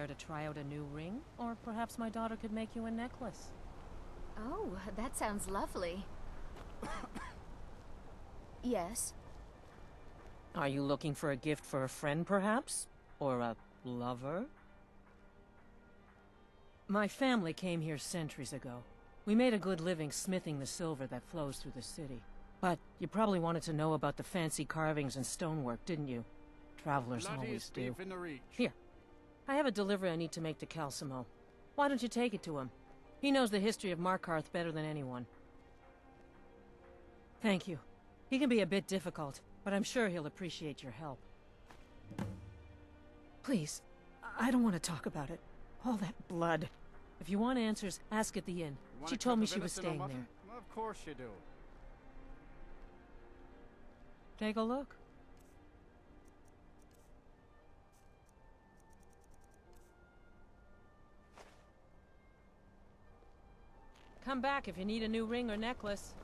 care to try out a new ring? Or perhaps my daughter could make you a necklace. Oh, that sounds lovely. Yes. Are you looking for a gift for a friend, perhaps? Or a lover? My family came here centuries ago. We made a good living smithing the silver that flows through the city. But you probably wanted to know about the fancy carvings and stonework, didn't you? Travelers always do. Here. I have a delivery I need to make to Calcimo. Why don't you take it to him? He knows the history of Markarth better than anyone. Thank you. He can be a bit difficult, but I'm sure he'll appreciate your help. Please, I don't want to talk about it. All that blood. If you want answers, ask at the inn. She told me she was staying there. Of course you do. Take a look. Come back if you need a new ring or necklace.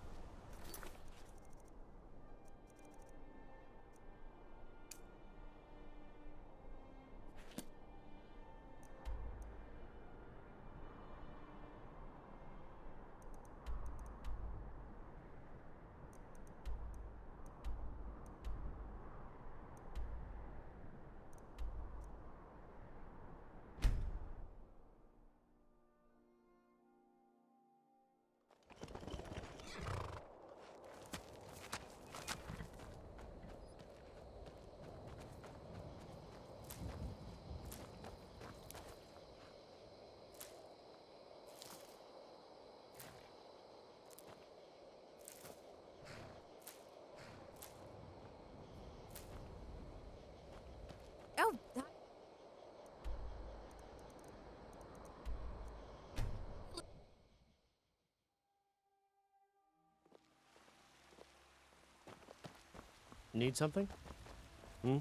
Oh, Need something? Hmm?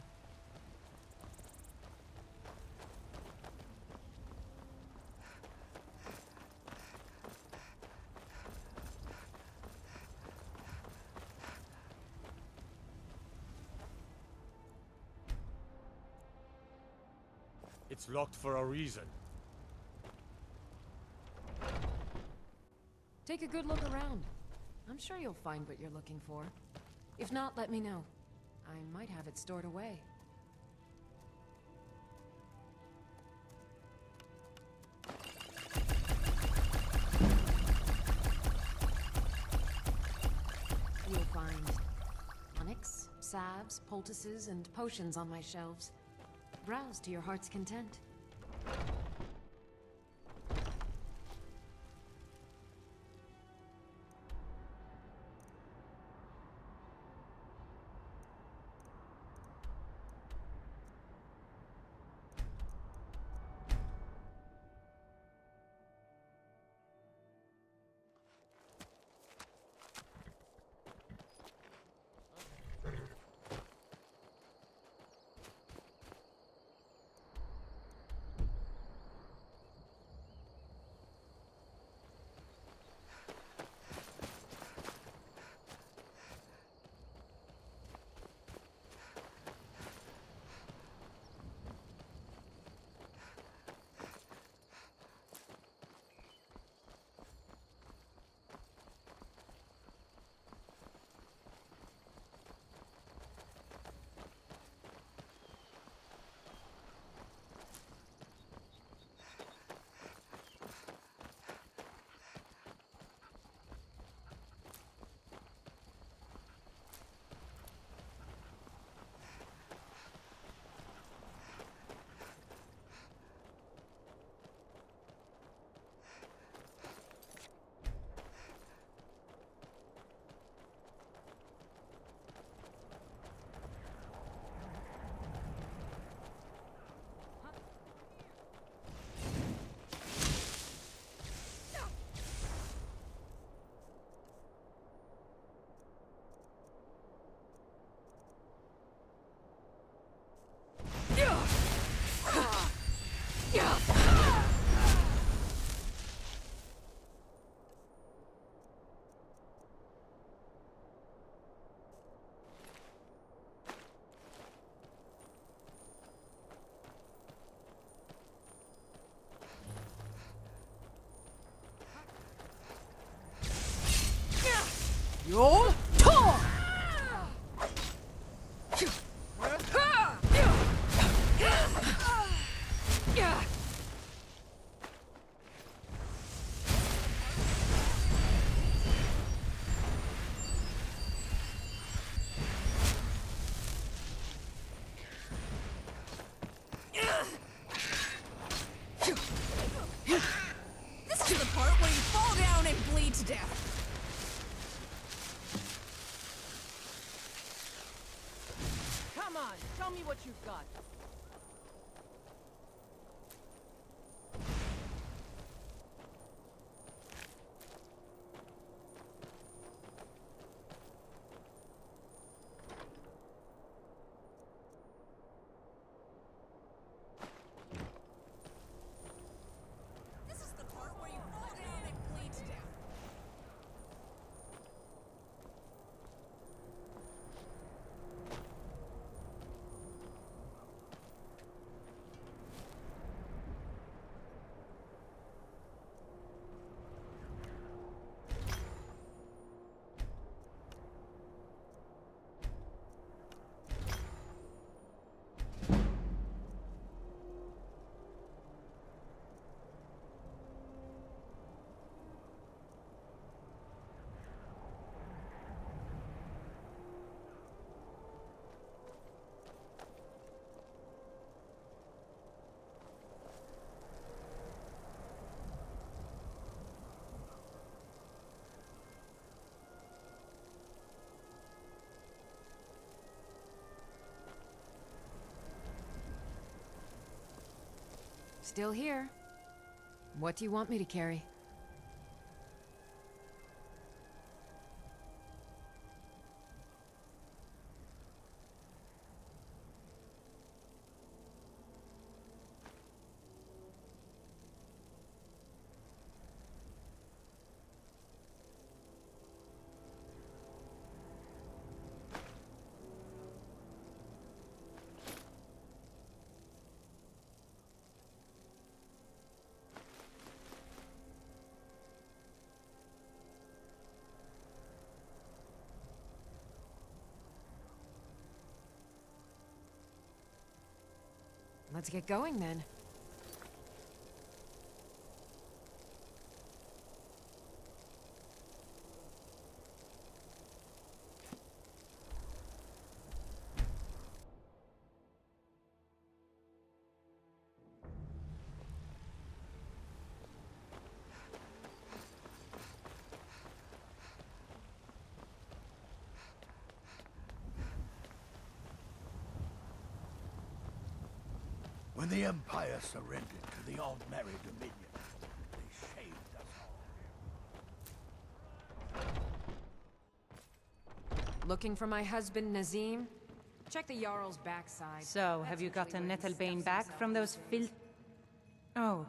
It's locked for a reason. Take a good look around. I'm sure you'll find what you're looking for. If not, let me know. I might have it stored away. You'll find onyx, salves, poultices, and potions on my shelves. Browse to your heart's content. Roll! This is the part where you fall down and bleed to death. Come on, show me what you've got. This is the part where you fall down and bleed to death. Still here. What do you want me to carry? Let's get going then. When the Empire surrendered to the Aldmeri Dominion, they shaved us all. Looking for my husband, Nazim? Check the Jarl's backside. So, have you gotten Nettlebane back from those Oh,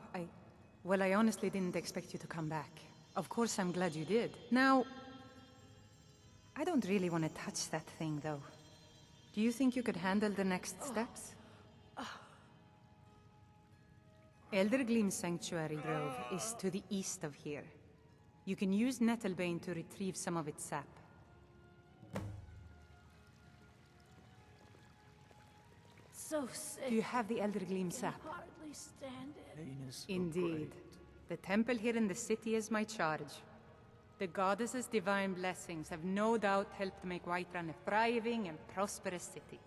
Well, I honestly didn't expect you to come back. Of course, I'm glad you did. Now... I don't really want to touch that thing, though. Do you think you could handle the next steps? Eldergleam Sanctuary Grove is to the east of here. You can use Nettlebane to retrieve some of its sap. So sick. Do you have the Eldergleam sap? Hardly stand it. Indeed. The temple here in the city is my charge. The goddess's divine blessings have no doubt helped make Whiterun a thriving and prosperous city.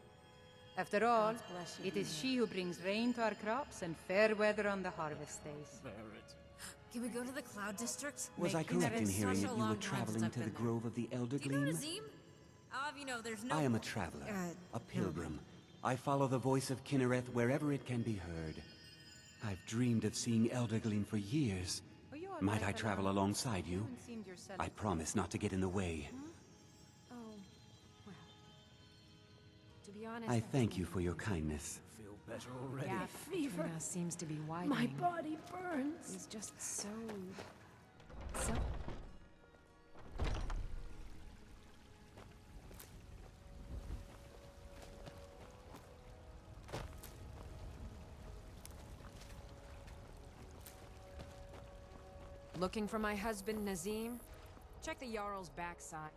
After all, it is she who brings rain to our crops and fair weather on the harvest days. Can we go to the Cloud District? Was I correct in hearing that you were traveling to the Grove of the Elder Do you know Gleam? Nazim? You know, there's no... I am a traveler, a pilgrim. I follow the voice of Kinnereth wherever it can be heard. I've dreamed of seeing Elder Gleam for years. Might I travel alongside you? I promise not to get in the way. Oh, well. To be honest, I thank you for your kindness. Feel better already? Yeah, Fever. Fever seems to be widening. My body burns. He's just so... Looking for my husband, Nazim? Check the Jarl's backside.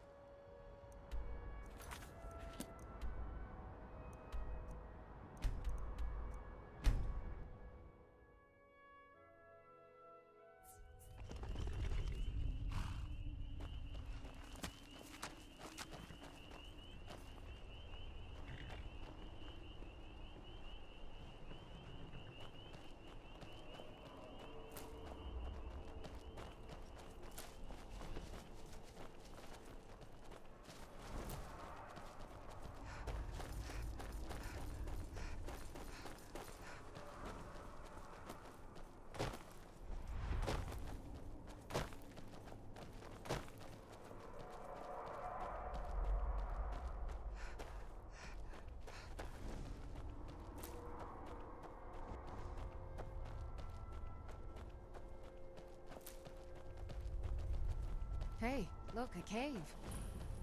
Look, a cave.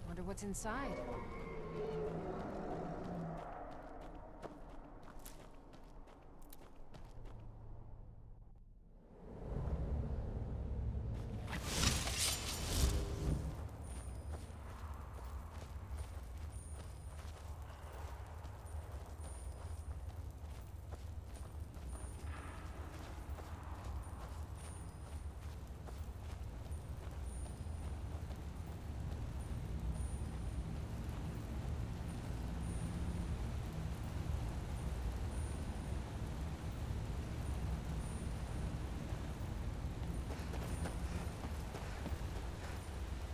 Wonder what's inside.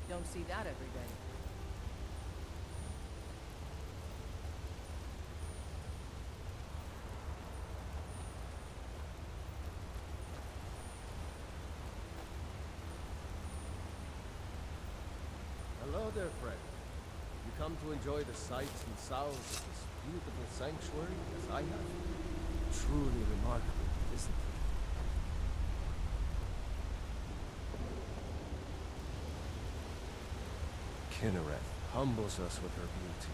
Don't see that every day. Hello there, friend. You come to enjoy the sights and sounds of this beautiful sanctuary as I have? Truly remarkable, isn't it? Kinnereth humbles us with her beauty.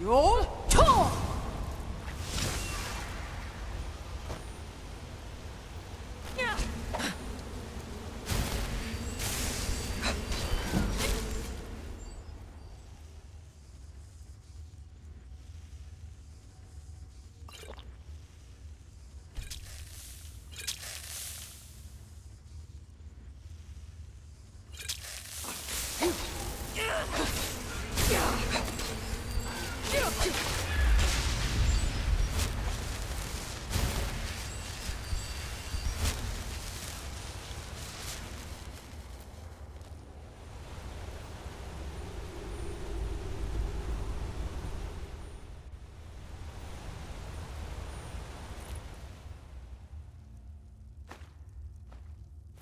Your turn!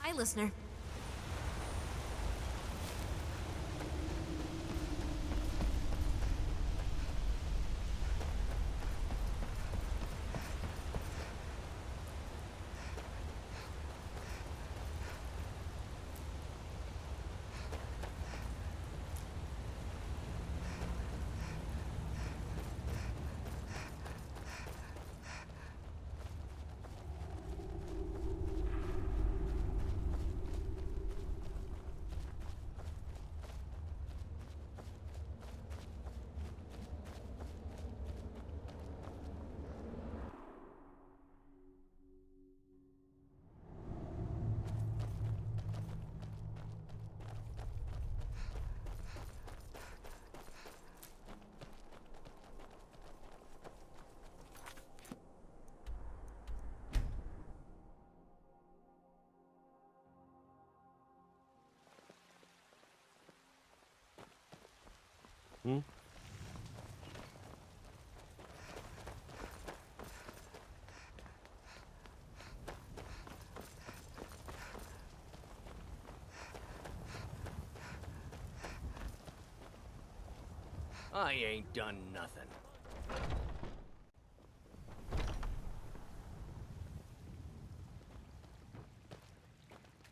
Hi, listener. I ain't done nothing.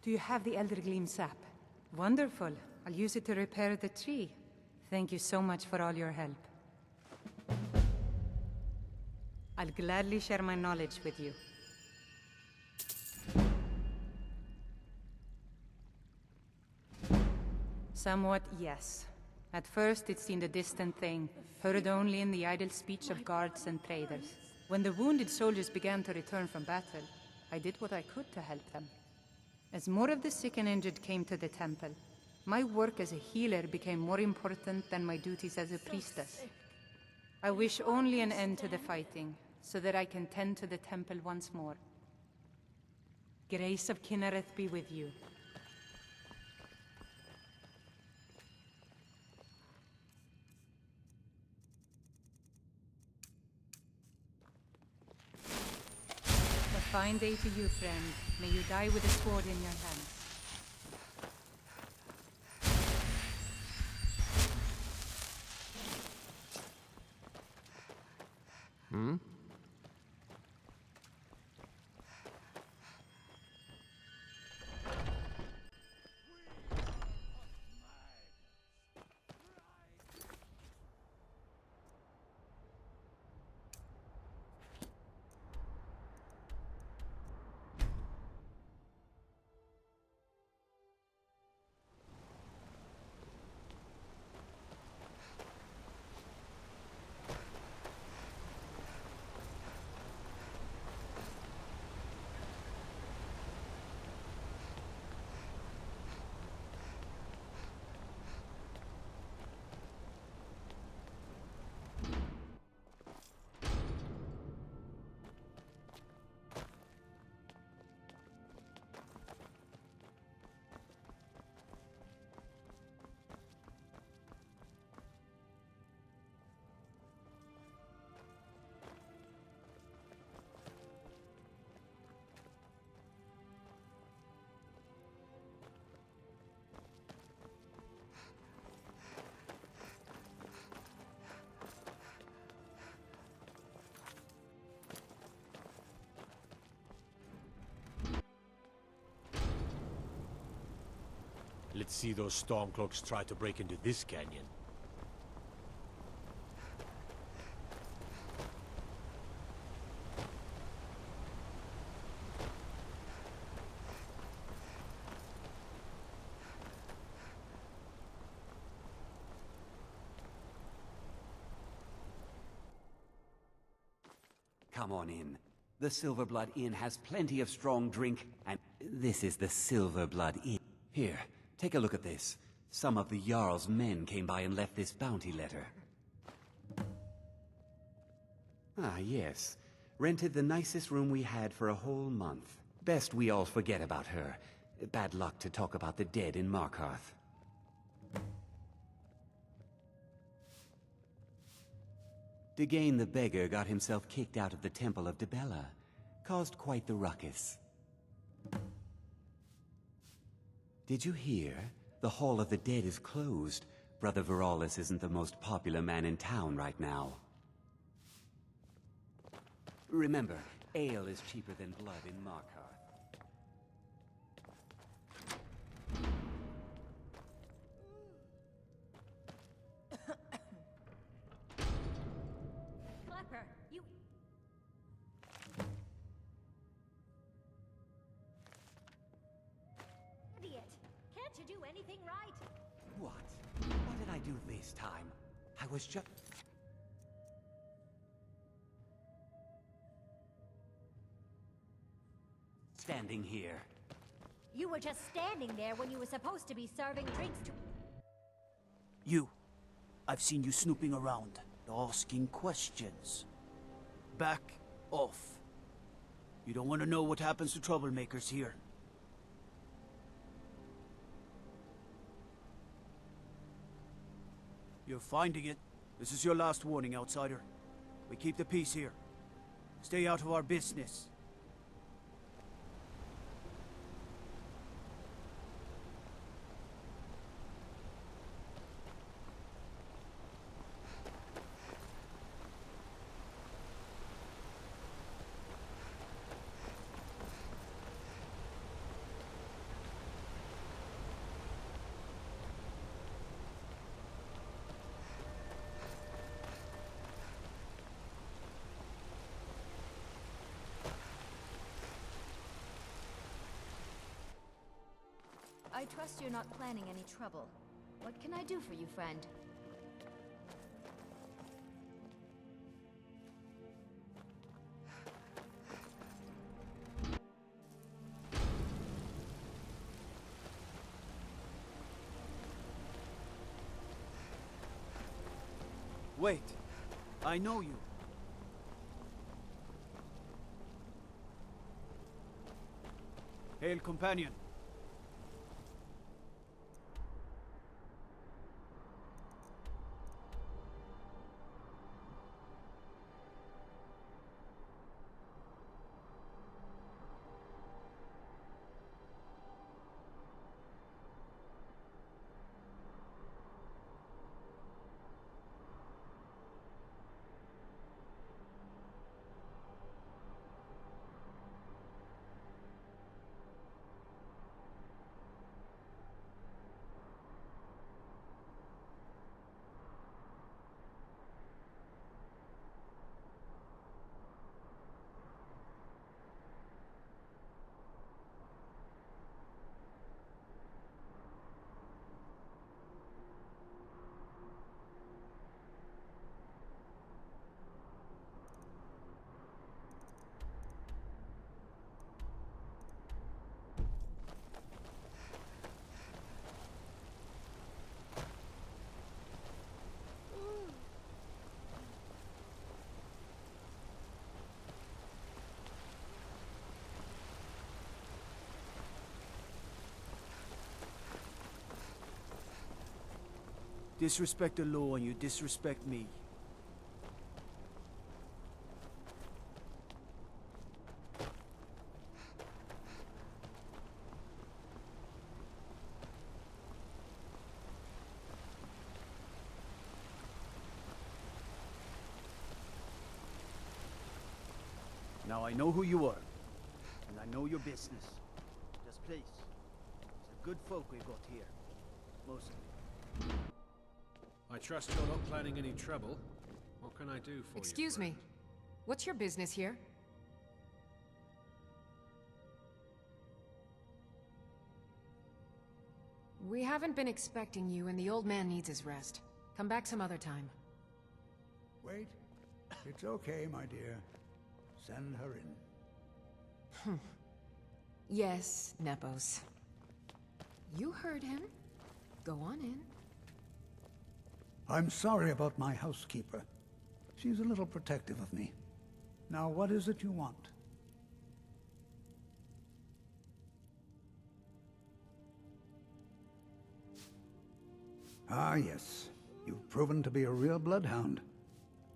Do you have the Elder Gleam sap? Wonderful. I'll use it to repair the tree. Thank you so much for all your help. I'll gladly share my knowledge with you. Somewhat, yes. At first, it seemed a distant thing, heard only in the idle speech of guards and traders. When the wounded soldiers began to return from battle, I did what I could to help them. As more of the sick and injured came to the temple, my work as a healer became more important than my duties as a priestess. I wish only an end to the fighting, so that I can tend to the temple once more. Grace of Kinnereth be with you. A fine day to you, friend. May you die with a sword in your hands. Let's see those Stormcloaks try to break into this canyon. Come on in. The Silverblood Inn has plenty of strong drink, and this is the Silverblood Inn. Here, take a look at this. Some of the Jarl's men came by and left this bounty letter. Ah, yes. Rented the nicest room we had for a whole month. Best we all forget about her. Bad luck to talk about the dead in Markarth. Degane the beggar got himself kicked out of the Temple of Dibella. Caused quite the ruckus. Did you hear? The Hall of the Dead is closed. Brother Veralis isn't the most popular man in town right now. Remember, ale is cheaper than blood in Markarth. Clapper, you... Idiot! Can't you do anything right? What? What did I do this time? I was just... standing here. You were just standing there when you were supposed to be serving drinks to... You. I've seen you snooping around, asking questions. Back off. You don't want to know what happens to troublemakers here. You're finding it. This is your last warning, outsider. We keep the peace here. Stay out of our business. I trust you're not planning any trouble. What can I do for you, friend? Wait. I know you. Hail, companion. Disrespect the law and you disrespect me. Now I know who you are, and I know your business. Just please, it's a good folk we've got here. Mostly. I trust you're not planning any trouble. What can I do for you? Excuse me. What's your business here? We haven't been expecting you, and the old man needs his rest. Come back some other time. Wait. It's okay, my dear. Send her in. Yes, Nepos. You heard him. Go on in. I'm sorry about my housekeeper. She's a little protective of me. Now, what is it you want? Ah, yes. You've proven to be a real bloodhound.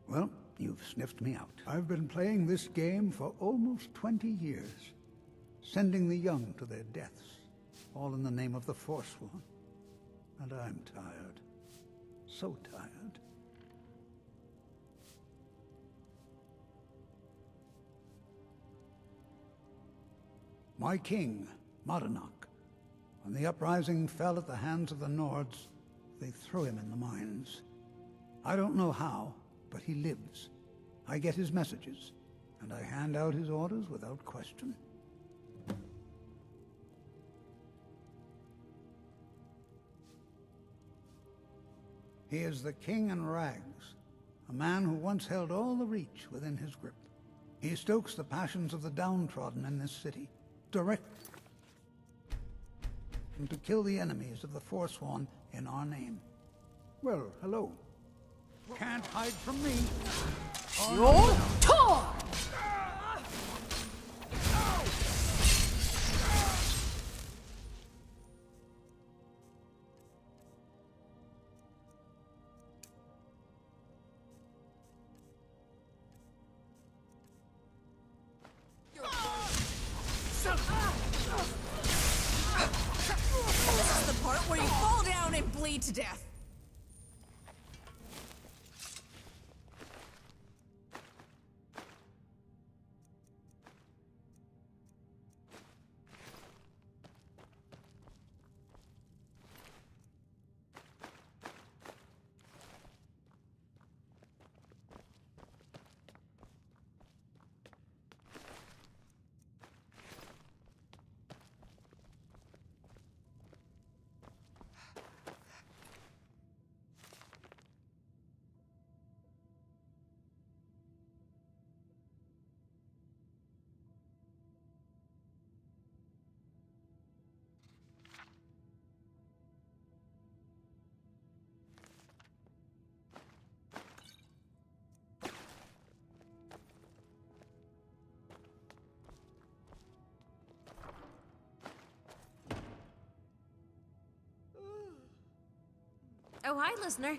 Well, you've sniffed me out. I've been playing this game for almost 20 years, sending the young to their deaths, all in the name of the Forsworn. And I'm tired. So tired. My king, Madanach, when the uprising fell at the hands of the Nords, they threw him in the mines. I don't know how, but he lives. I get his messages, and I hand out his orders without question. He is the king in rags, a man who once held all the Reach within his grip. He stokes the passions of the downtrodden in this city, direct and to kill the enemies of the Forsworn in our name. Well, hello. Can't hide from me. bleed to death. Oh, hi, listener.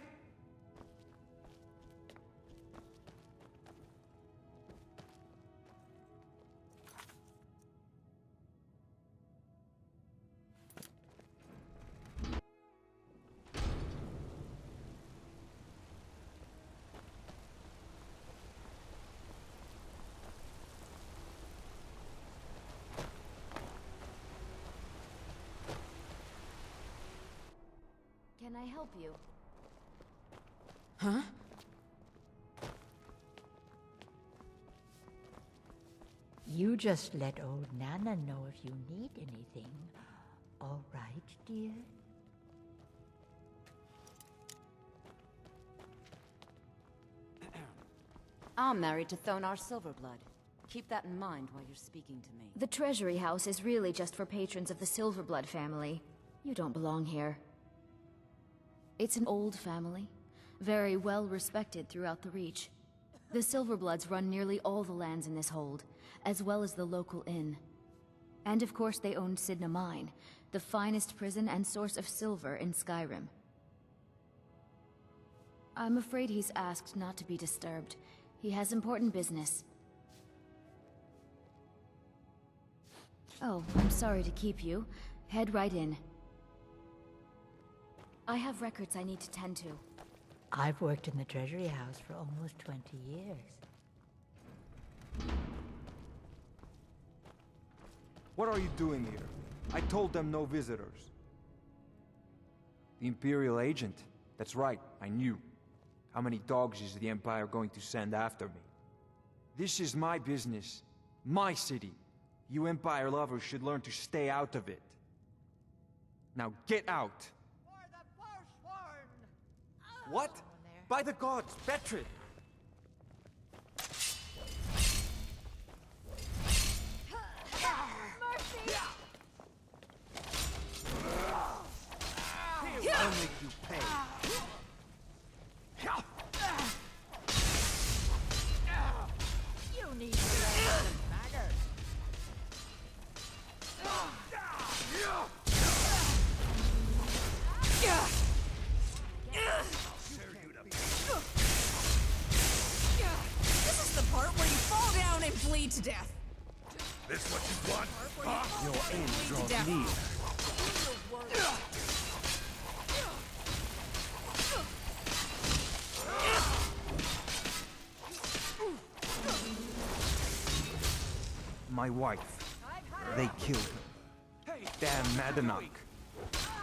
Can I help you? Huh? You just let old Nana know if you need anything. All right, dear? I'm married to Thonar Silverblood. Keep that in mind while you're speaking to me. The Treasury House is really just for patrons of the Silverblood family. You don't belong here. It's an old family, very well respected throughout the Reach. The Silverbloods run nearly all the lands in this hold, as well as the local inn. And of course they own Cidnah Mine, the finest prison and source of silver in Skyrim. I'm afraid he's asked not to be disturbed. He has important business. Oh, I'm sorry to keep you. Head right in. I have records I need to tend to. I've worked in the Treasury House for almost 20 years. What are you doing here? I told them no visitors. The Imperial agent? That's right, I knew. How many dogs is the Empire going to send after me? This is my business. My city. You Empire lovers should learn to stay out of it. Now get out! What? By the gods, Betrid! I'll make you pay. You need to learn some manners. This is the part where you fall down and bleed to death. This what you want? Huh? Your end draws near. My wife. They killed her. Damn Madanach.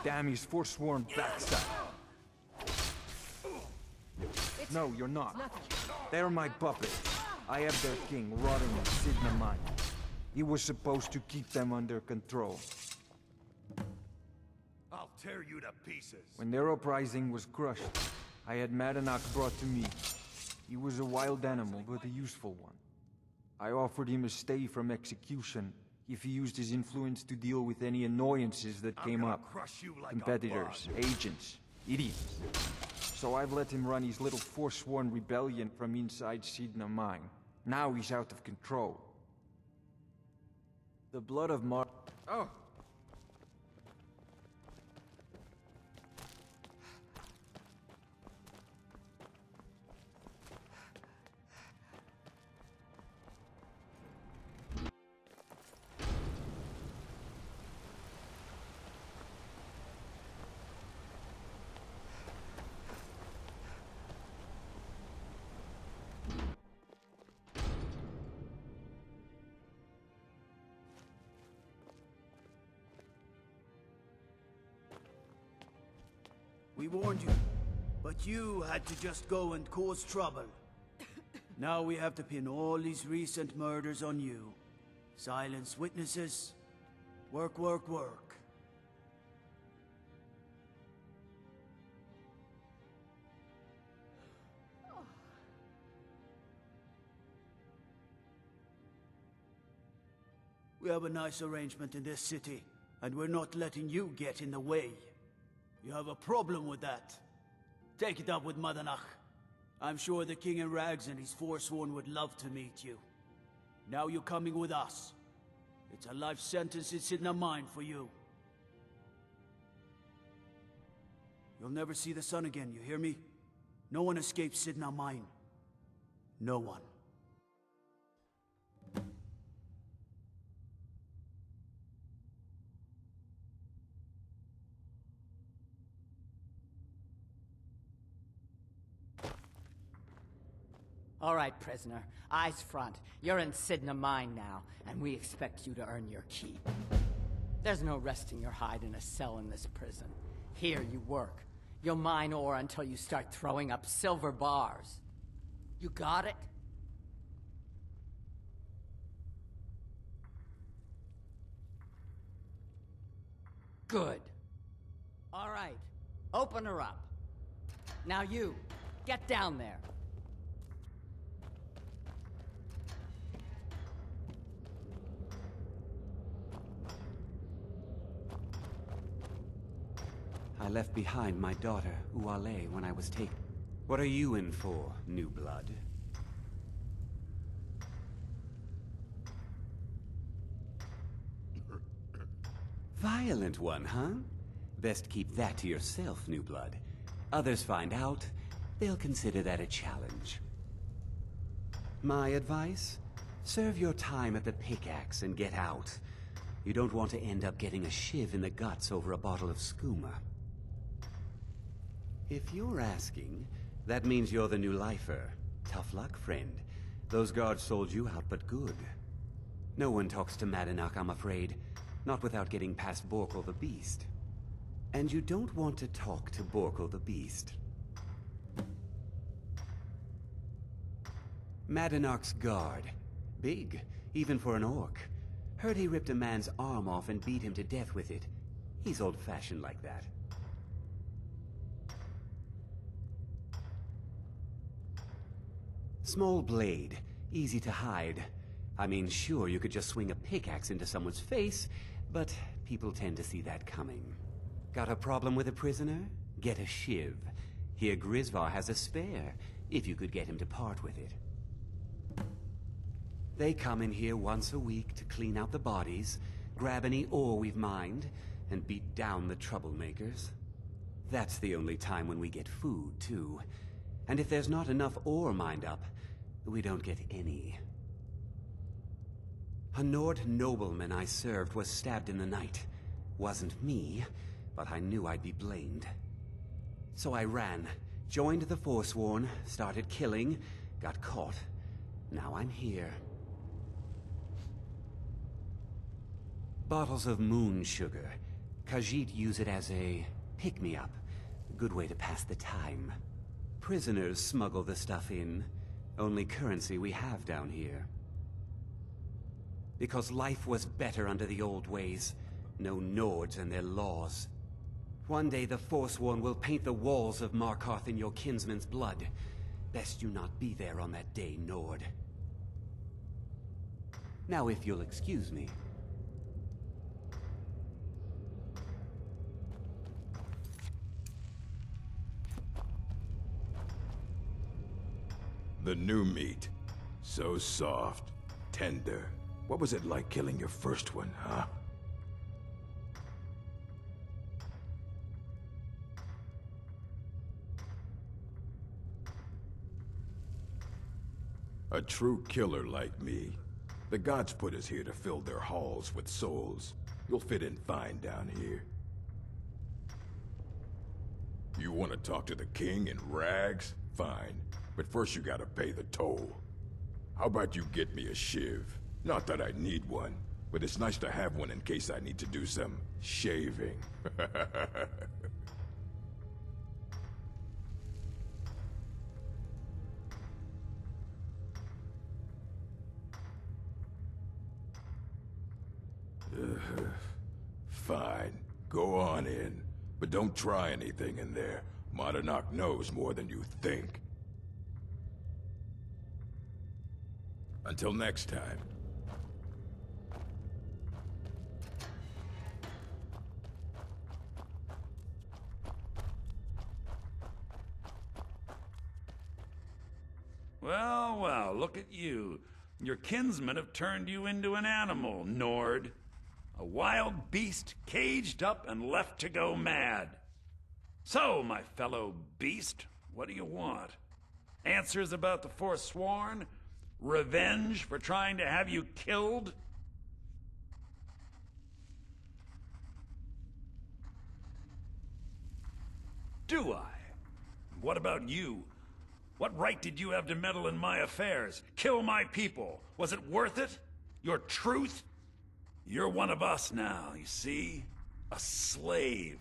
Damn his forsworn backside. No, you're not. They're my puppet. I have their king rotting in Cidnah Mine. He was supposed to keep them under control. I'll tear you to pieces. When their uprising was crushed, I had Madanach brought to me. He was a wild animal, but a useful one. I offered him a stay from execution if he used his influence to deal with any annoyances that came up. Like competitors, agents, idiots. So I've let him run his little forsworn rebellion from inside Cidnah Mine. Now he's out of control. The blood of Oh! we warned you. But you had to just go and cause trouble. Now we have to pin all these recent murders on you. Silence witnesses. Work, work, work. We have a nice arrangement in this city, and we're not letting you get in the way. You have a problem with that? Take it up with Madanach. I'm sure the King in Rags and his Forsworn would love to meet you. Now you're coming with us. It's a life sentence in Cidnah Mine for you. You'll never see the sun again, you hear me? No one escapes Cidnah Mine. No one. All right, prisoner. Eyes front. You're in Cidnah Mine now, and we expect you to earn your keep. There's no resting your hide in a cell in this prison. Here you work. You'll mine ore until you start throwing up silver bars. You got it? Good. All right. Open her up. Now you, get down there. I left behind my daughter, Uale, when I was taken. What are you in for, new blood? Violent one, huh? Best keep that to yourself, new blood. Others find out, they'll consider that a challenge. My advice? Serve your time at the pickaxe and get out. You don't want to end up getting a shiv in the guts over a bottle of skooma. If you're asking, that means you're the new lifer. Tough luck, friend. Those guards sold you out, but good. No one talks to Madanach, I'm afraid. Not without getting past Borkle the Beast. And you don't want to talk to Borkle the Beast. Madanach's guard. Big, even for an orc. Heard he ripped a man's arm off and beat him to death with it. He's old-fashioned like that. Small blade, easy to hide. I mean, sure, you could just swing a pickaxe into someone's face, but people tend to see that coming. Got a problem with a prisoner? Get a shiv. Here Grisvar has a spare, if you could get him to part with it. They come in here once a week to clean out the bodies, grab any ore we've mined, and beat down the troublemakers. That's the only time when we get food, too. And if there's not enough ore mined up, we don't get any. A Nord nobleman I served was stabbed in the night. Wasn't me, but I knew I'd be blamed. So I ran, joined the Forsworn, started killing, got caught. Now I'm here. Bottles of moon sugar. Khajiit use it as a pick-me-up. Good way to pass the time. Prisoners smuggle the stuff in. Only currency we have down here. Because life was better under the old ways. No Nords and their laws. One day the Forsworn will paint the walls of Markarth in your kinsman's blood. Best you not be there on that day, Nord. Now if you'll excuse me. The new meat. So soft, tender. What was it like killing your first one, huh? A true killer like me. The gods put us here to fill their halls with souls. You'll fit in fine down here. You want to talk to the king in rags? Fine. But first you gotta pay the toll. How about you get me a shiv? Not that I need one, but it's nice to have one in case I need to do some shaving. Fine. Go on in. But don't try anything in there. Madanach knows more than you think. Until next time. Well, well, look at you. Your kinsmen have turned you into an animal, Nord. A wild beast caged up and left to go mad. So, my fellow beast, what do you want? Answers about the Forsworn? Revenge for trying to have you killed? Do I? What about you? What right did you have to meddle in my affairs? Kill my people? Was it worth it? Your truth? You're one of us now, you see? A slave.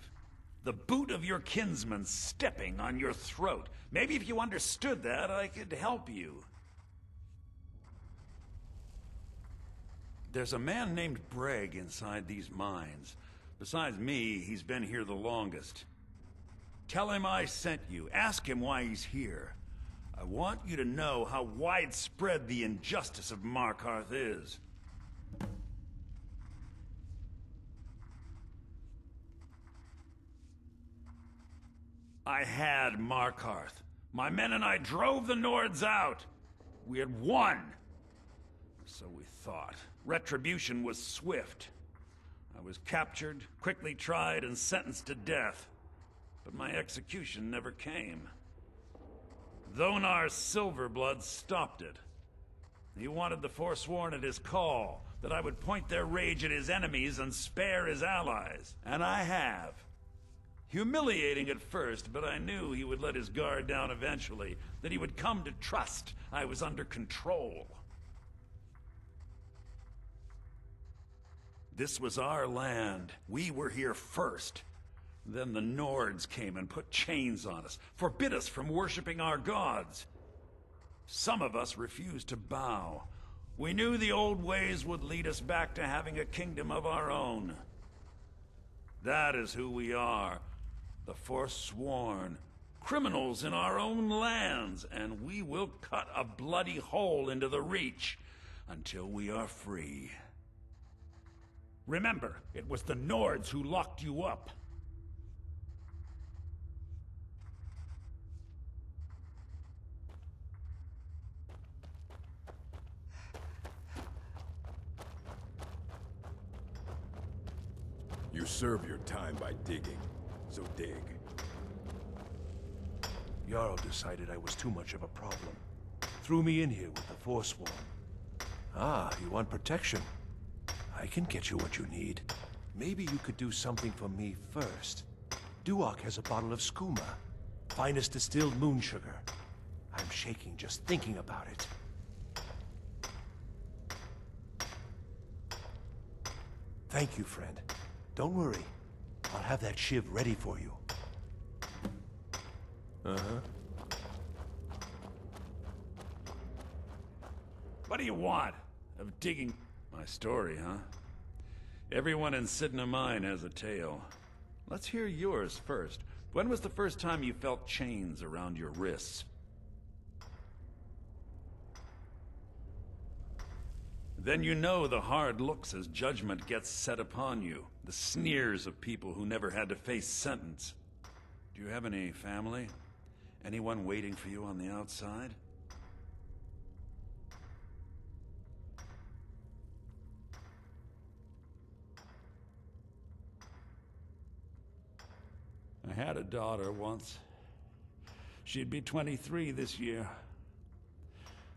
The boot of your kinsman stepping on your throat. Maybe if you understood that, I could help you. There's a man named Breg inside these mines. Besides me, he's been here the longest. Tell him I sent you. Ask him why he's here. I want you to know how widespread the injustice of Markarth is. I had Markarth. My men and I drove the Nords out. We had won. So we thought. Retribution was swift. I was captured, quickly tried, and sentenced to death. But my execution never came. Dhonar's Silverblood stopped it. He wanted the Forsworn at his call, that I would point their rage at his enemies and spare his allies. And I have. Humiliating at first, but I knew he would let his guard down eventually, that he would come to trust I was under control. This was our land. We were here first. Then the Nords came and put chains on us, forbid us from worshipping our gods. Some of us refused to bow. We knew the old ways would lead us back to having a kingdom of our own. That is who we are, the Forsworn. Criminals in our own lands, and we will cut a bloody hole into the Reach until we are free. Remember, it was the Nords who locked you up. You serve your time by digging, so dig. Jarl decided I was too much of a problem. Threw me in here with the Forsworn. Ah, you want protection? I can get you what you need. Maybe you could do something for me first. Duak has a bottle of skooma, finest distilled moon sugar. I'm shaking just thinking about it. Thank you, friend. Don't worry. I'll have that shiv ready for you. Uh-huh. What do you want? Of digging... My story, huh? Everyone in Cidnah Mine has a tale. Let's hear yours first. When was the first time you felt chains around your wrists? Then you know the hard looks as judgment gets set upon you. The sneers of people who never had to face sentence. Do you have any family? Anyone waiting for you on the outside? I had a daughter once. She'd be 23 this year.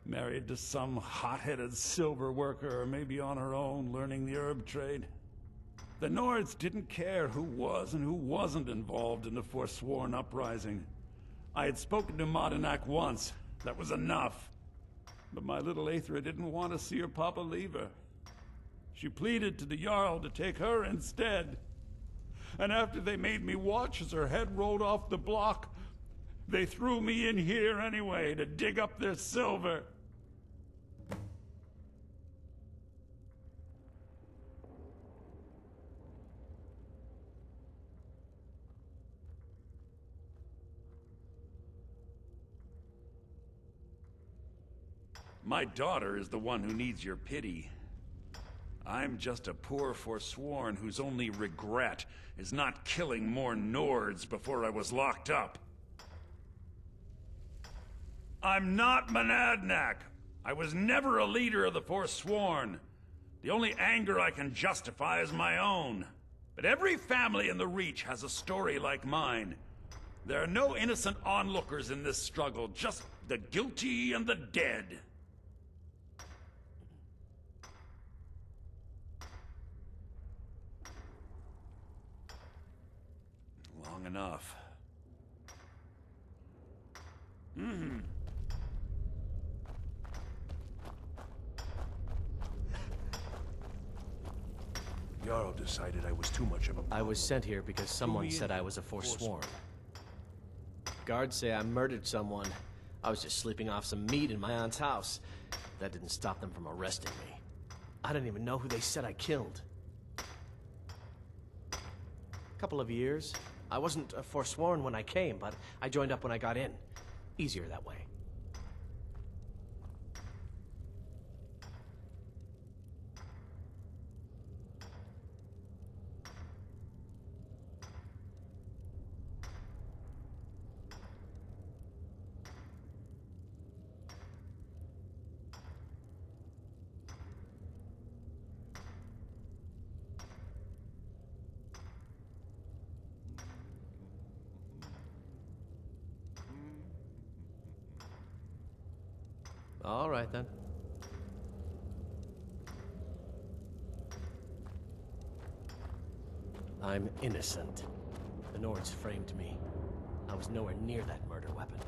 Married to some hot-headed silver worker, or maybe on her own, learning the herb trade. The Nords didn't care who was and who wasn't involved in the Forsworn uprising. I had spoken to Madanach once. That was enough. But my little Aethra didn't want to see her papa leave her. She pleaded to the Jarl to take her instead. And after they made me watch as her head rolled off the block, they threw me in here anyway to dig up their silver. My daughter is the one who needs your pity. I'm just a poor Forsworn whose only regret is not killing more Nords before I was locked up. I'm not Madanach. I was never a leader of the Forsworn. The only anger I can justify is my own. But every family in the Reach has a story like mine. There are no innocent onlookers in this struggle, just the guilty and the dead. Long enough. Jarl decided I was too much of a problem. I was sent here because someone said I was a Forsworn. Guards say I murdered someone. I was just sleeping off some meat in my aunt's house. That didn't stop them from arresting me. I didn't even know who they said I killed. Couple of years. I wasn't a Forsworn when I came, but I joined up when I got in. Easier that way. All right, then. I'm innocent. The Nords framed me. I was nowhere near that murder weapon.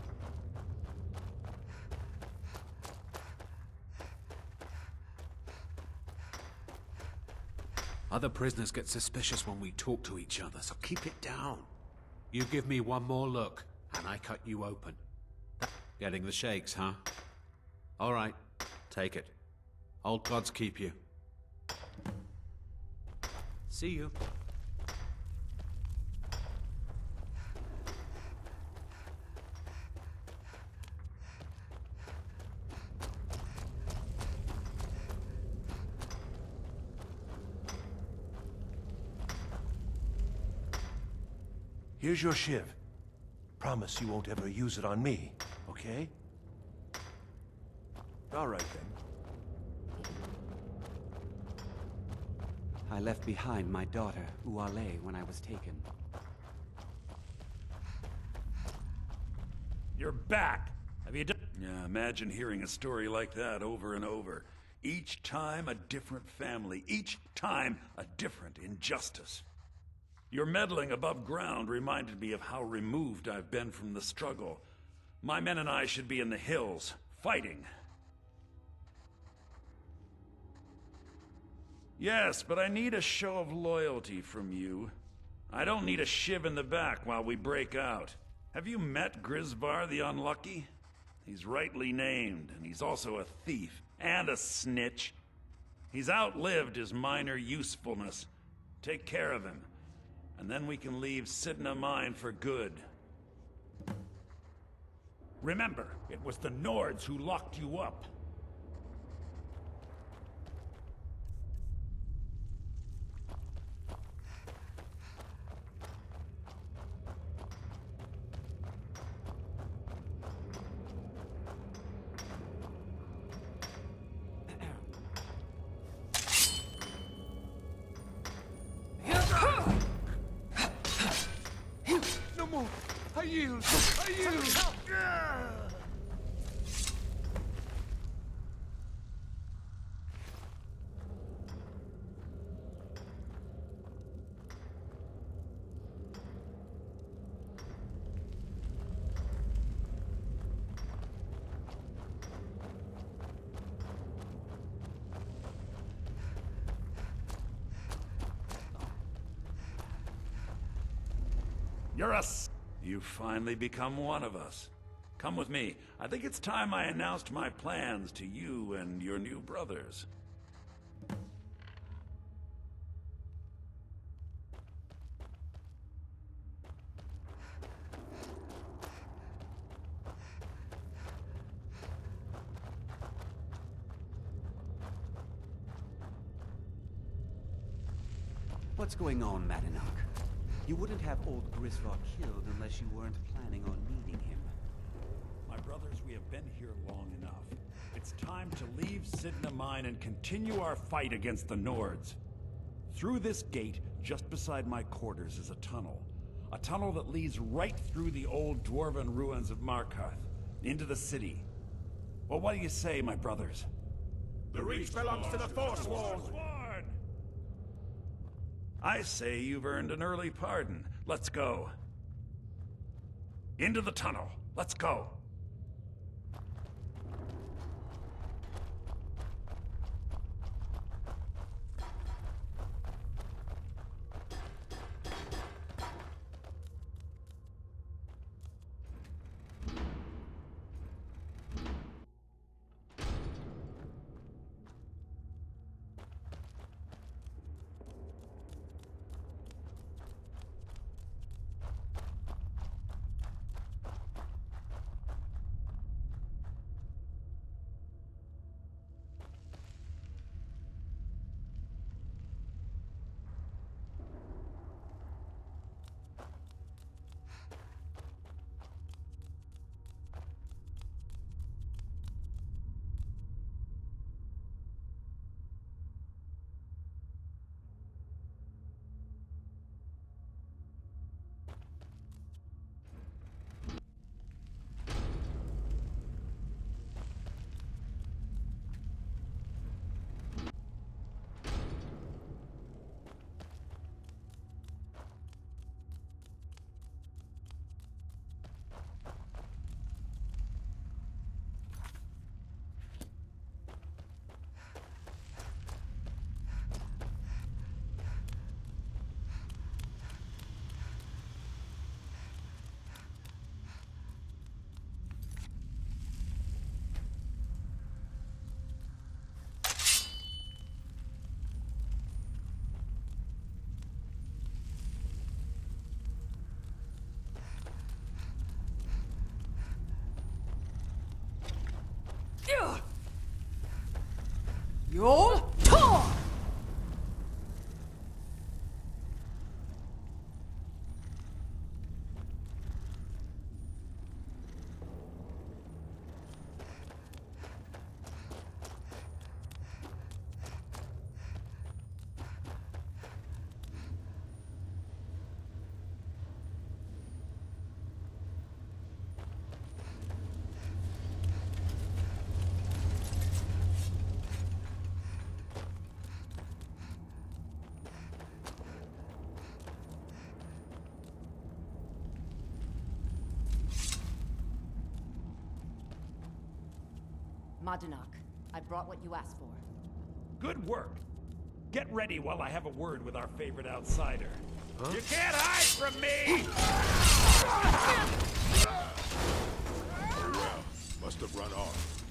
Other prisoners get suspicious when we talk to each other, so keep it down. You give me one more look, and I cut you open. Getting the shakes, huh? All right, take it. Old gods keep you. See you. Here's your shiv. Promise you won't ever use it on me, okay? All right, then. I left behind my daughter, Uale, when I was taken. You're back! Have you done? Yeah, imagine hearing a story like that over and over. Each time a different family, each time a different injustice. Your meddling above ground reminded me of how removed I've been from the struggle. My men and I should be in the hills, fighting. Yes, but I need a show of loyalty from you. I don't need a shiv in the back while we break out. Have you met Grisvar the Unlucky? He's rightly named, and he's also a thief and a snitch. He's outlived his minor usefulness. Take care of him, and then we can leave Cidnah mine for good. Remember, it was the Nords who locked you up. No more! I yield! I yield! You've finally become one of us. Come with me. I think it's time I announced my plans to you and your new brothers. What's going on, Madanach? You wouldn't have old Grisrod killed unless you weren't planning on needing him. My brothers, we have been here long enough. It's time to leave Cidnah Mine and continue our fight against the Nords. Through this gate, just beside my quarters, is a tunnel. A tunnel that leads right through the old dwarven ruins of Markarth, into the city. Well, what do you say, my brothers? The Reach belongs to the Forsworn! I say you've earned an early pardon. Let's go. Into the tunnel. Let's go. Your turn! Madanach, I brought what you asked for. Good work. Get ready while I have a word with our favorite outsider. Huh? You can't hide from me! Oh well, must have run off.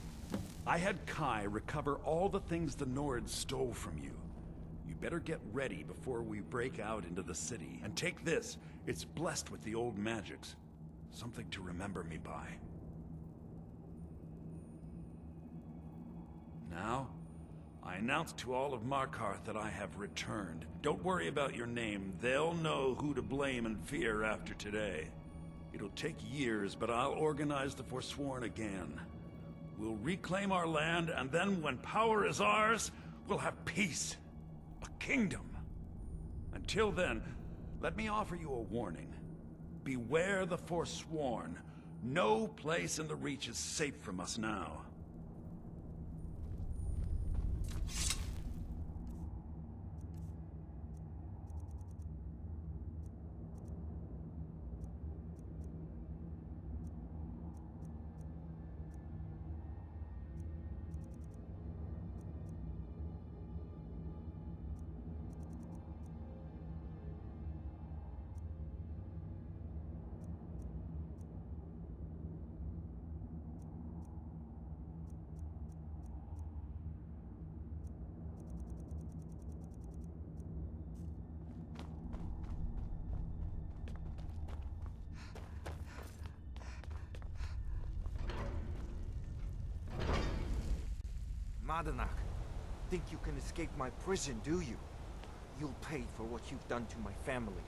I had Kai recover all the things the Nords stole from you. You better get ready before we break out into the city. And take this. It's blessed with the old magics. Something to remember me by. Now, I announce to all of Markarth that I have returned. Don't worry about your name. They'll know who to blame and fear after today. It'll take years, but I'll organize the Forsworn again. We'll reclaim our land, and then when power is ours, we'll have peace. A kingdom. Until then, let me offer you a warning. Beware the Forsworn. No place in the Reach is safe from us now. Madanach, think you can escape my prison, do you? You'll pay for what you've done to my family.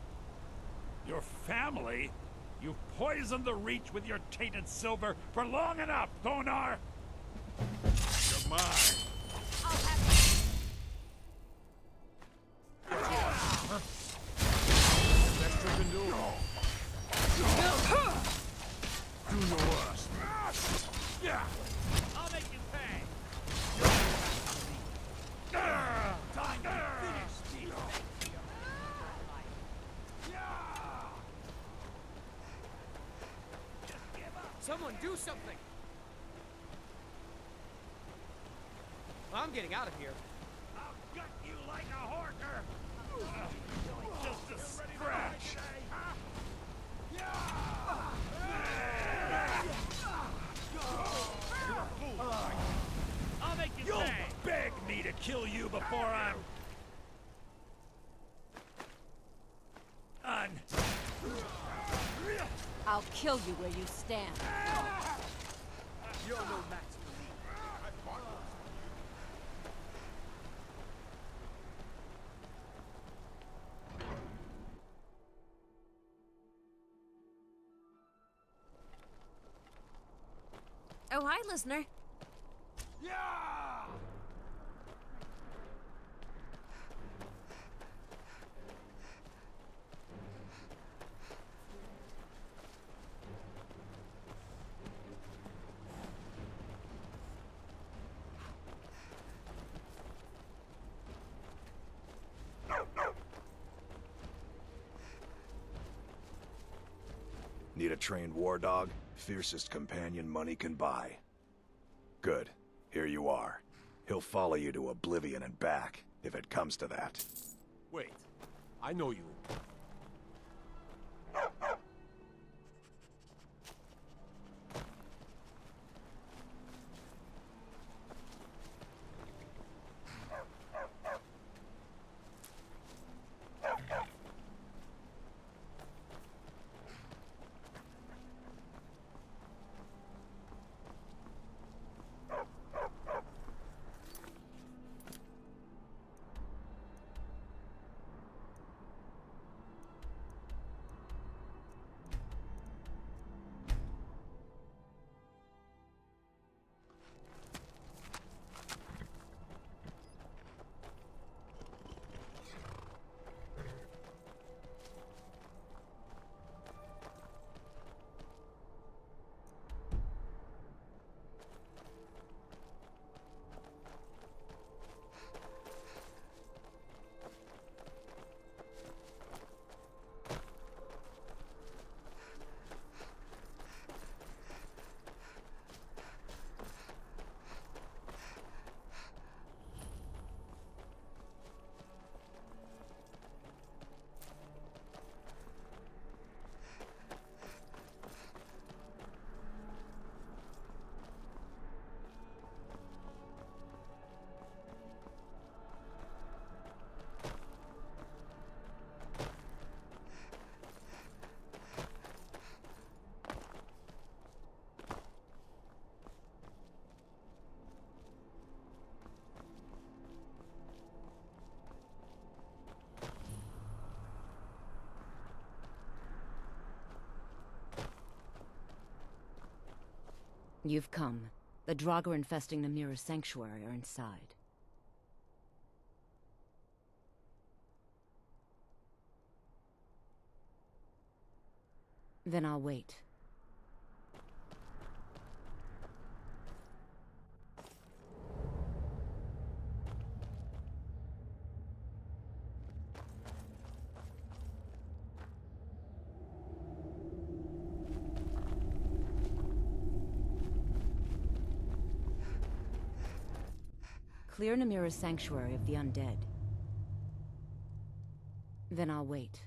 Your family? You've poisoned the Reach with your tainted silver for long enough, Thonar! You're mine. Best you can do. Do no worse. Yeah! I'll make you pay! Time to finish this. Someone do something! I'm getting out of here. I'll gut you like a horker! Just a scratch! I'll make you pay! Beg me to kill you before I'm... done! I'll kill you where you stand. You're no match for me. Oh, hi, listener. Need a trained war dog? Fiercest companion money can buy. Good. Here you are. He'll follow you to oblivion and back, if it comes to that. Wait. I know you. You've come. The Draugr infesting Namira's sanctuary are inside. Then I'll wait. Clear Namira's sanctuary of the undead. Then I'll wait.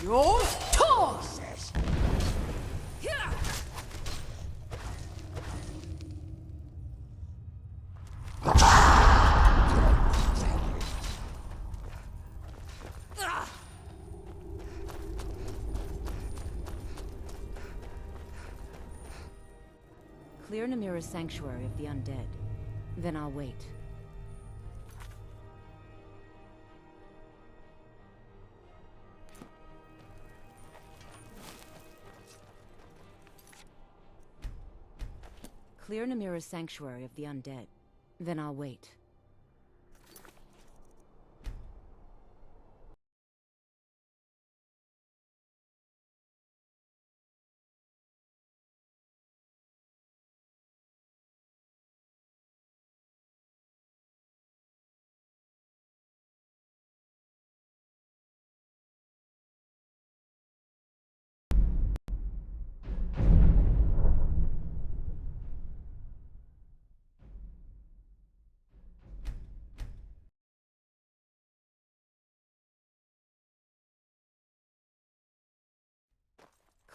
Your toss! Clear Namira's sanctuary of the undead. Then I'll wait. Clear Namira's sanctuary of the undead. Then I'll wait.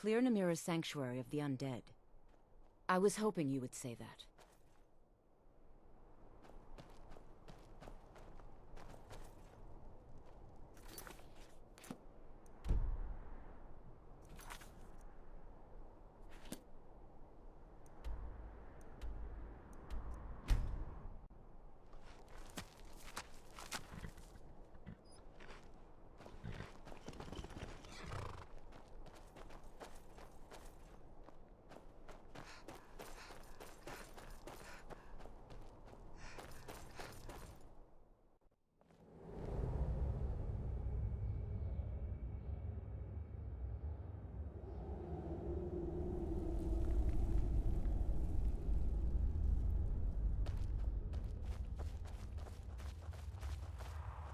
Clear Namira's sanctuary of the undead. I was hoping you would say that.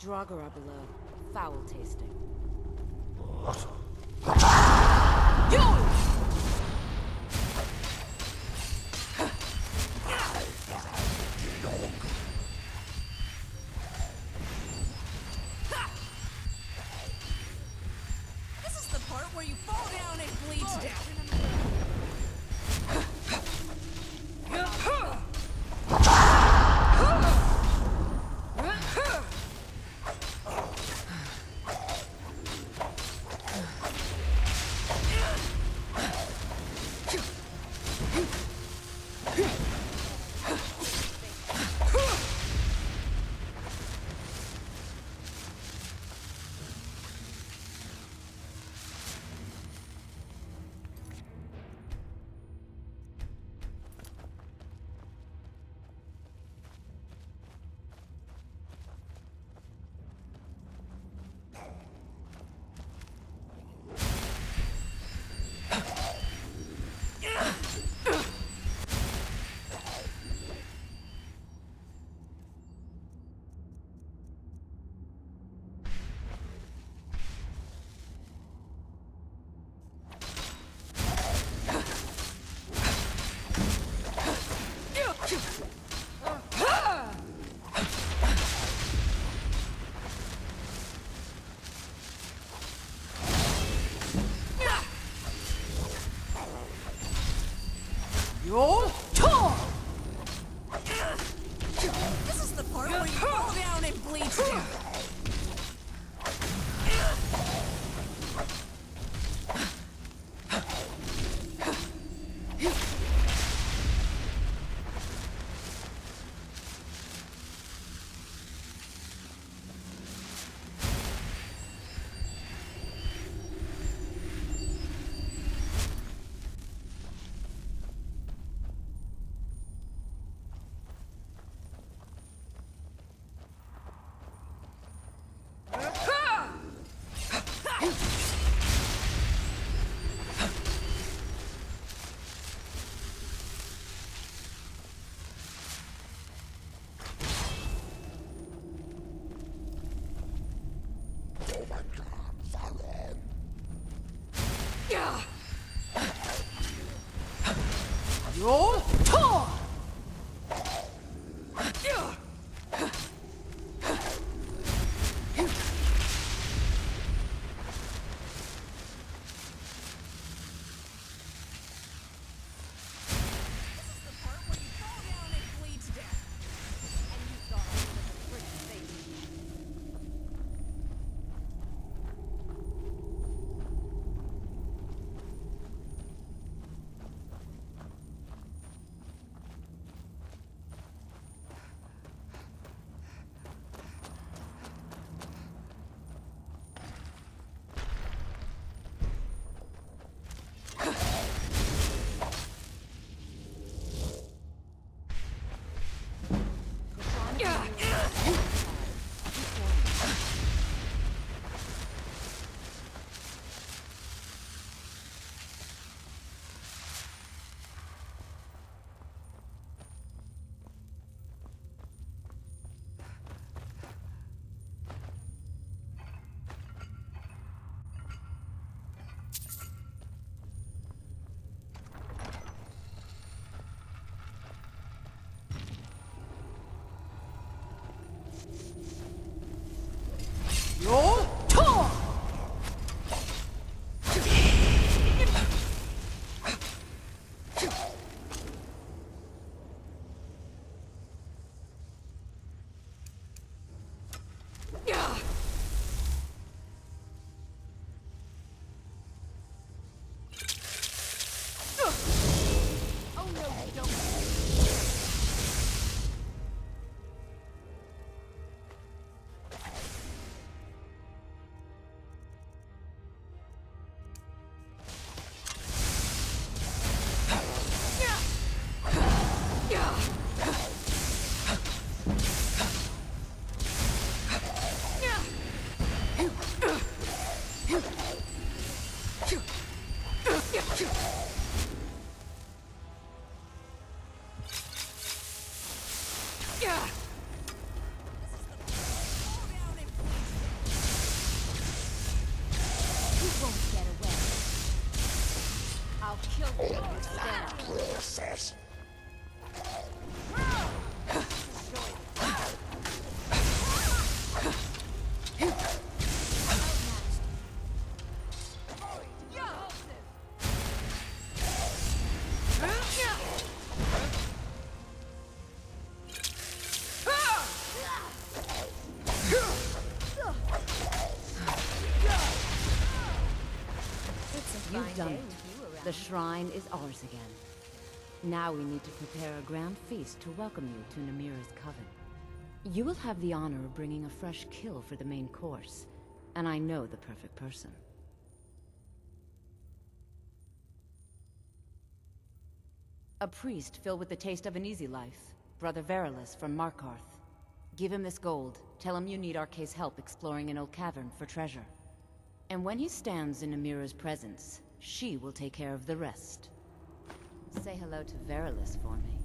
Draugr are below. Foul tasting. This is the part where you fall down and bleed to death. This is the part where you fall down and bleed to death. You've done it. The shrine is ours again. Now we need to prepare a grand feast to welcome you to Namira's coven. You will have the honor of bringing a fresh kill for the main course, and I know the perfect person. A priest filled with the taste of an easy life, Brother Verilus from Markarth. Give him this gold. Tell him you need Arcae's help exploring an old cavern for treasure. And when he stands in Namira's presence, she will take care of the rest. Say hello to Verilus for me.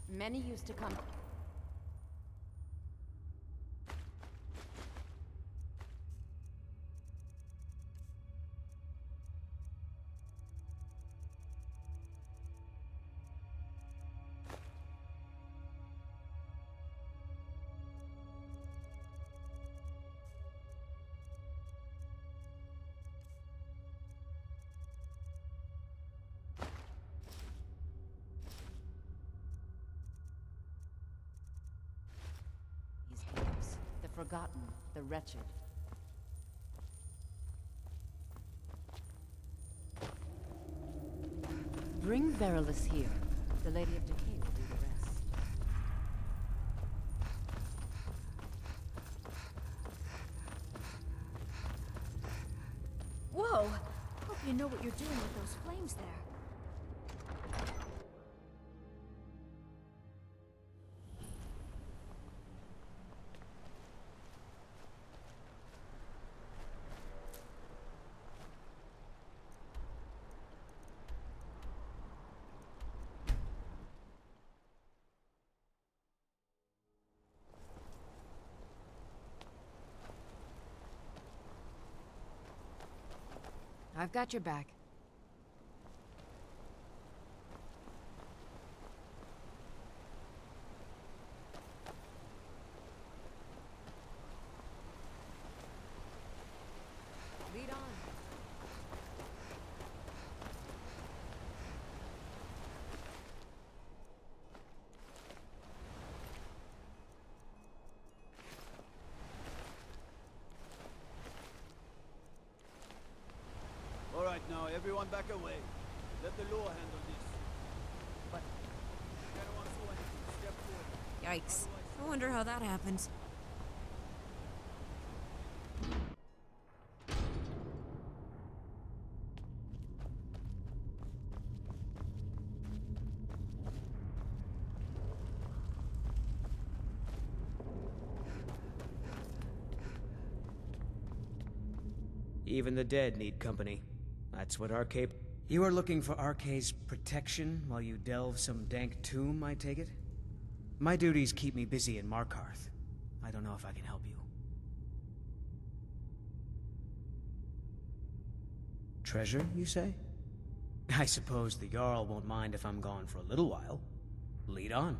Many used to come... The forgotten, the wretched. Bring Verilus here. The Lady of Decay will do the rest. Whoa! Hope you know what you're doing with those flames there. I've got your back. Lead on. All right, now everyone back away. Let the law handle this. But... anyone saw anything, step forward. Yikes. I wonder how that happened. Even the dead need company. That's what Arcade... You are looking for Arcade's protection while you delve some dank tomb, I take it? My duties keep me busy in Markarth. I don't know if I can help you. Treasure, you say? I suppose the Jarl won't mind if I'm gone for a little while. Lead on.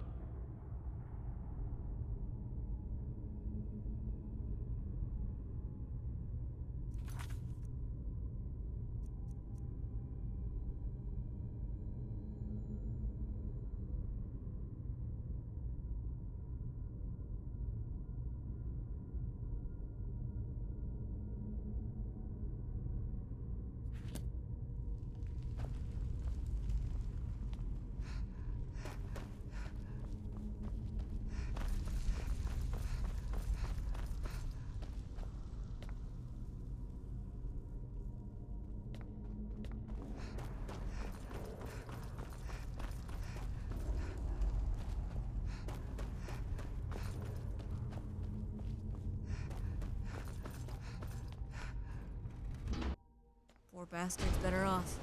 Poor bastard's better off.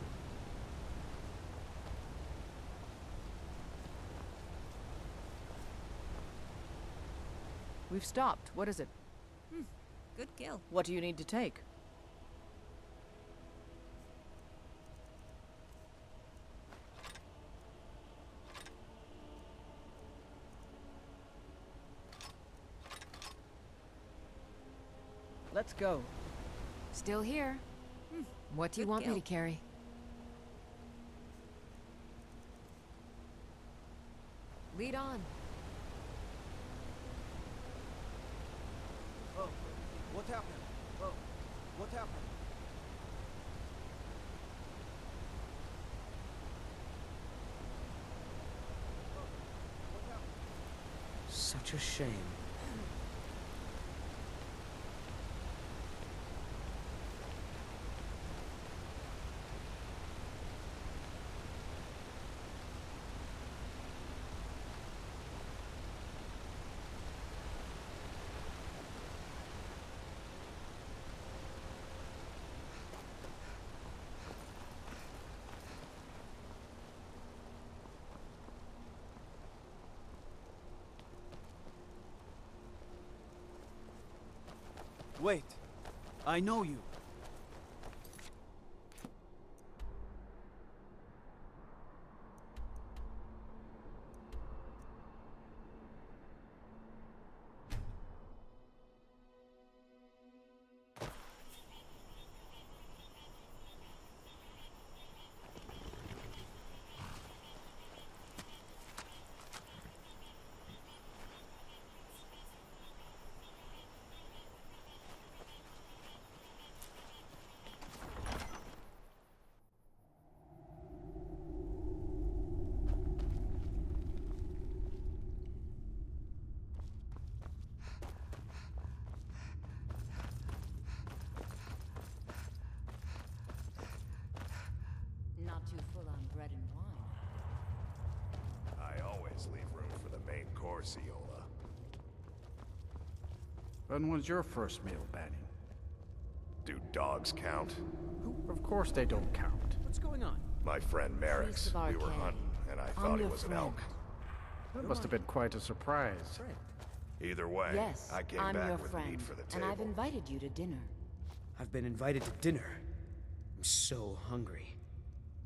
We've stopped. What is it? Good kill. What do you need to take? Let's go. Still here. What do you want me to carry? Lead on. Oh, what happened? Oh, what happened? Such a shame. Wait, I know you. Not too full on bread and wine. I always leave room for the main course, Iola. When was your first meal, Banning? Do dogs count? Of course they don't count. What's going on? My friend Merrick's. We were hunting, and I thought he was an elk. That must have been quite a surprise. Either way, Yes, I came I'm your back with friend, meat for the and table. I've invited you to dinner. I've been invited to dinner. I'm so hungry.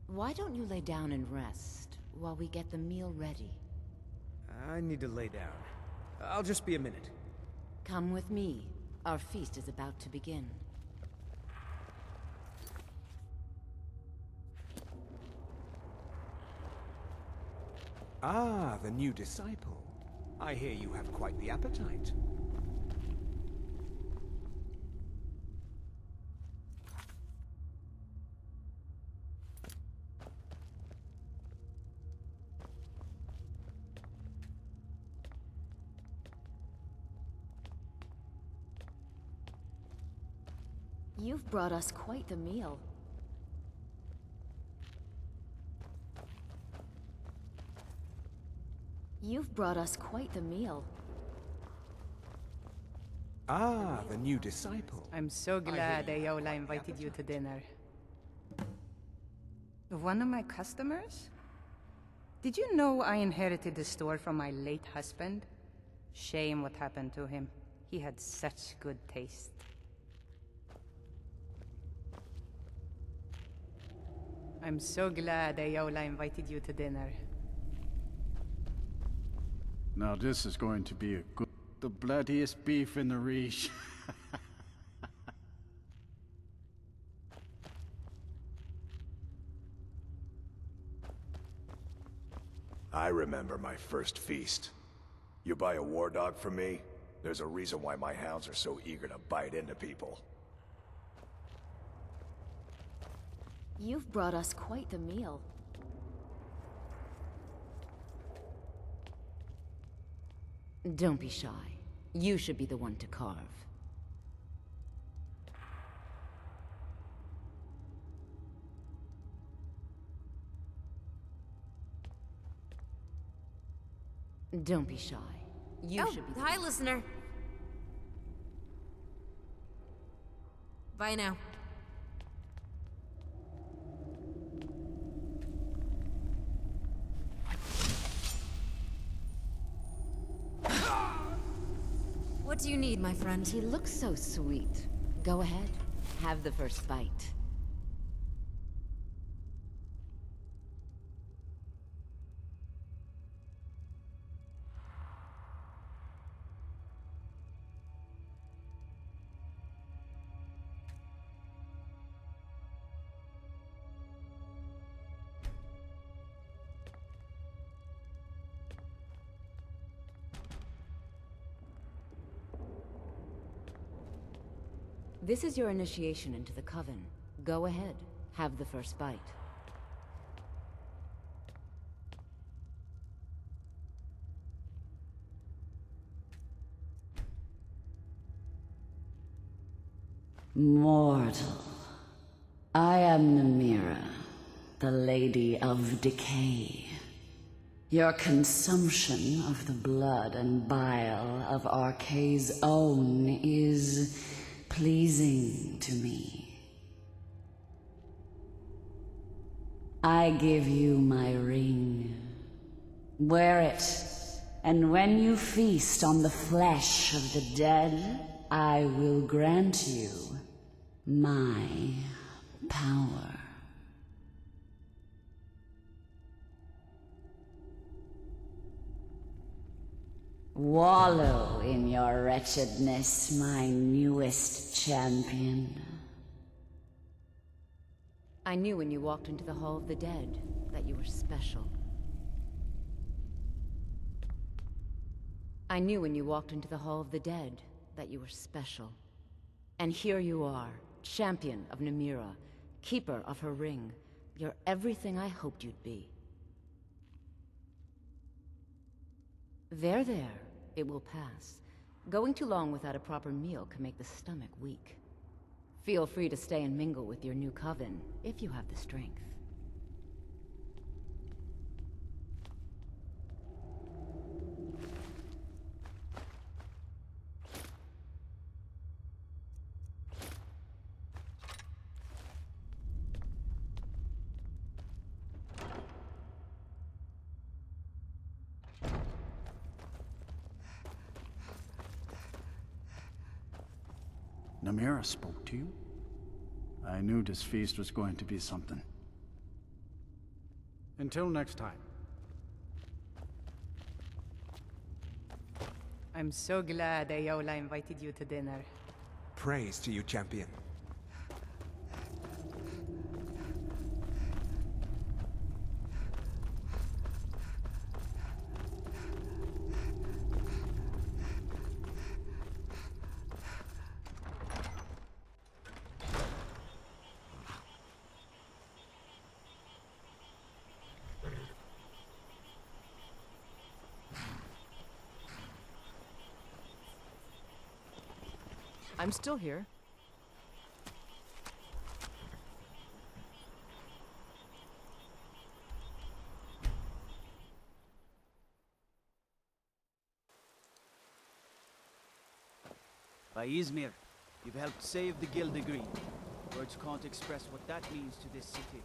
Why don't you lay down and rest while we get the meal ready? I need to lay down. I'll just be a minute. Come with me. Our feast is about to begin. Ah, the new disciple. I hear you have quite the appetite. You've brought us quite the meal. You've brought us quite the meal. Ah, the new disciple. I'm so glad Ayola invited you to dinner. One of my customers? Did you know I inherited the store from my late husband? Shame what happened to him. He had such good taste. I'm so glad Ayola invited you to dinner. Now this is going to be the bloodiest beef in the Reach. I remember my first feast. You buy a war dog from me, there's a reason why my hounds are so eager to bite into people. You've brought us quite the meal. Don't be shy. You should be the one to carve. Don't be shy. You should be the Hi, listener. Bye now. What do you need, my friend? He looks so sweet. Go ahead. Have the first bite. This is your initiation into the Coven. Go ahead. Have the first bite. Mortal, I am Namira, the Lady of Decay. Your consumption of the blood and bile of Arkay's own is pleasing to me. I give you my ring. Wear it, and when you feast on the flesh of the dead, I will grant you my power. Wallow in your wretchedness, my newest champion. I knew when you walked into the Hall of the Dead that you were special. I knew when you walked into the Hall of the Dead that you were special. And here you are, champion of Namira, keeper of her ring. You're everything I hoped you'd be. There. It will pass. Going too long without a proper meal can make the stomach weak. Feel free to stay and mingle with your new coven, if you have the strength. Namira spoke to you? I knew this feast was going to be something. Until next time. I'm so glad Ayola invited you to dinner. Praise to you, champion. I'm still here. By Izmir, you've helped save the Gildegreen. Words can't express what that means to this city.